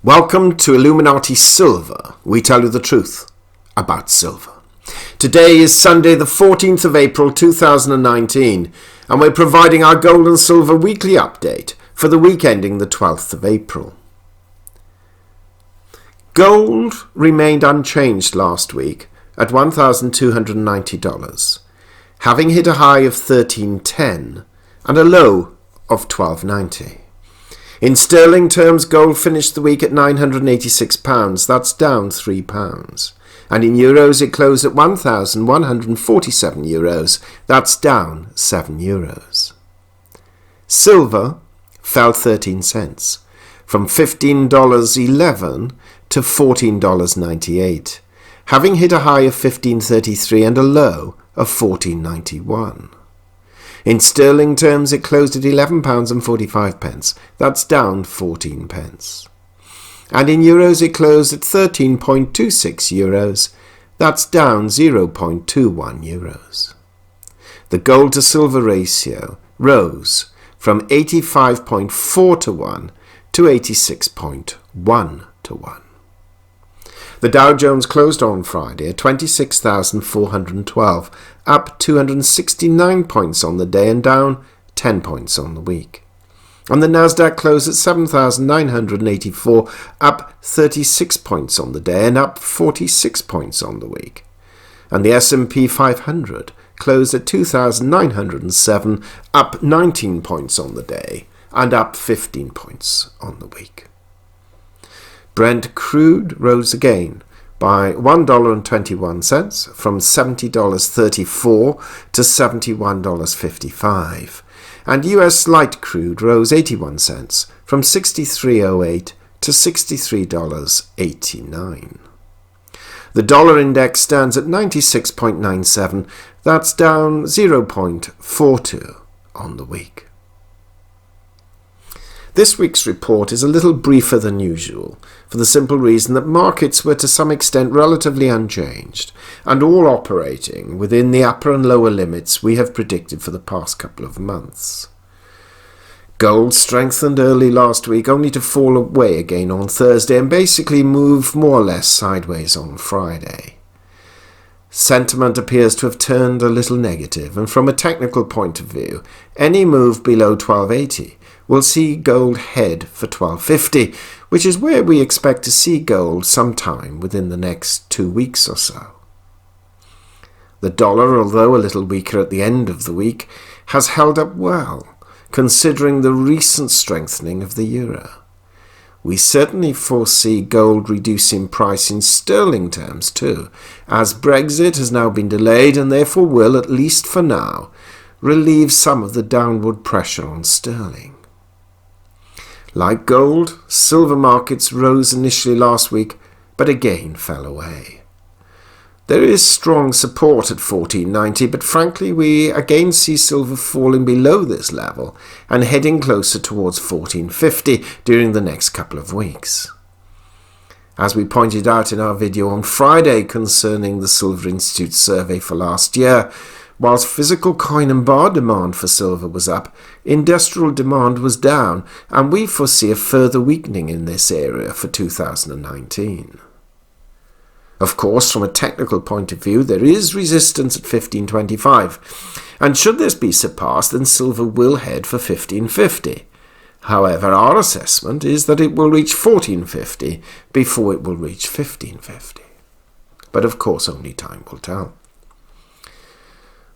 Welcome to Illuminati Silver. We tell you the truth about silver. Today is Sunday the 14th of April 2019 and we're providing our gold and silver weekly update for the week ending the 12th of April. Gold remained unchanged last week at $1,290, having hit a high of $1,310 and a low of $1,290. In sterling terms, gold finished the week at £986, that's down £3. And in euros, it closed at €1,147, that's down €7. Silver fell 13 cents, from $15.11 to $14.98, having hit a high of $15.33 and a low of $14.91. In sterling terms, it closed at £11.45, that's down 14 pence. And in euros, it closed at €13.26, that's down 0.21 euros. The gold to silver ratio rose from 85.4 to 1 to 86.1 to 1. The Dow Jones closed on Friday at 26,412, up 269 points on the day and down 10 points on the week. And the NASDAQ closed at 7,984, up 36 points on the day and up 46 points on the week. And the S&P 500 closed at 2,907, up 19 points on the day and up 15 points on the week. Brent crude rose again by $1.21 from $70.34 to $71.55, and US light crude rose 81 cents from $63.08 to $63.89. The dollar index stands at 96.97, that's down 0.42 on the week. This week's report is a little briefer than usual, for the simple reason that markets were to some extent relatively unchanged, and all operating within the upper and lower limits we have predicted for the past couple of months. Gold strengthened early last week only to fall away again on Thursday and basically move more or less sideways on Friday. Sentiment appears to have turned a little negative, and from a technical point of view, any move below 1280 will see gold head for 1250, which is where we expect to see gold sometime within the next 2 weeks or so. The dollar, although a little weaker at the end of the week, has held up well, considering the recent strengthening of the euro. We certainly foresee gold reducing price in sterling terms too, as Brexit has now been delayed and therefore will, at least for now, relieve some of the downward pressure on sterling. Like gold, silver markets rose initially last week, but again fell away. There is strong support at $14.90, but frankly we again see silver falling below this level and heading closer towards $14.50 during the next couple of weeks. As we pointed out in our video on Friday concerning the Silver Institute survey for last year, whilst physical coin and bar demand for silver was up, industrial demand was down, and we foresee a further weakening in this area for 2019. Of course, from a technical point of view, there is resistance at $15.25, and should this be surpassed, then silver will head for $15.50. However, our assessment is that it will reach $14.50 before it will reach $15.50. But of course, only time will tell.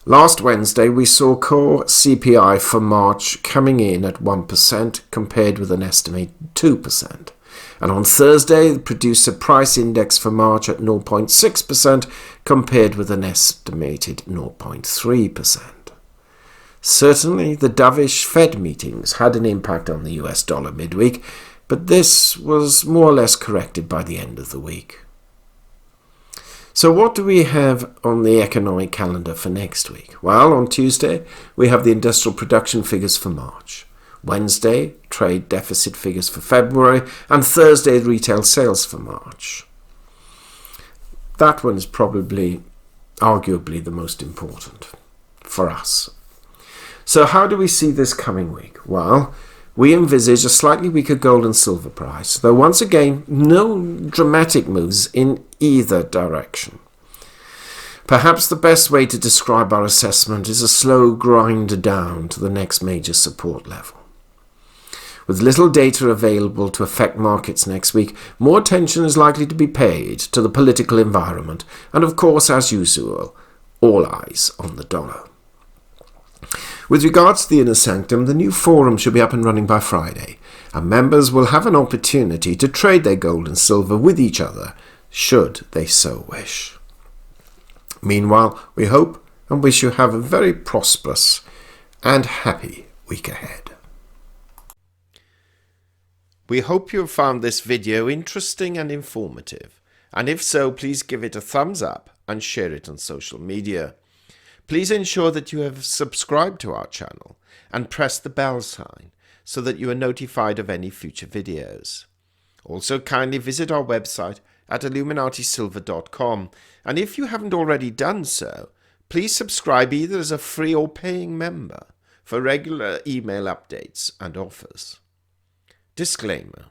Last Wednesday, we saw core CPI for March coming in at 1% compared with an estimated 2%. And on Thursday, the producer price index for March at 0.6% compared with an estimated 0.3%. Certainly, the dovish Fed meetings had an impact on the US dollar midweek, but this was more or less corrected by the end of the week. So what do we have on the economic calendar for next week? Well, on Tuesday, we have the industrial production figures for March. Wednesday, trade deficit figures for February, and Thursday, retail sales for March. That one is probably, arguably, the most important for us. So how do we see this coming week? Well, we envisage a slightly weaker gold and silver price, though once again no dramatic moves in either direction. Perhaps the best way to describe our assessment is a slow grind down to the next major support level. With little data available to affect markets next week, more attention is likely to be paid to the political environment, and of course, as usual, all eyes on the dollar. With regards to the Inner Sanctum, the new forum should be up and running by Friday, and members will have an opportunity to trade their gold and silver with each other, should they so wish. Meanwhile, we hope and wish you have a very prosperous and happy week ahead. We hope you have found this video interesting and informative, and if so, please give it a thumbs up and share it on social media. Please ensure that you have subscribed to our channel and press the bell sign so that you are notified of any future videos. Also, kindly visit our website at illuminatisilver.com, and if you haven't already done so, please subscribe either as a free or paying member for regular email updates and offers. Disclaimer: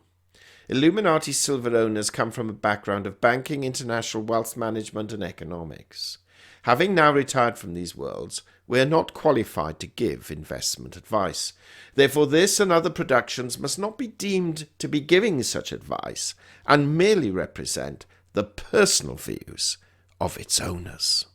Illuminati Silver owners come from a background of banking, international wealth management and economics. Having now retired from these worlds, we are not qualified to give investment advice. Therefore, this and other productions must not be deemed to be giving such advice and merely represent the personal views of its owners.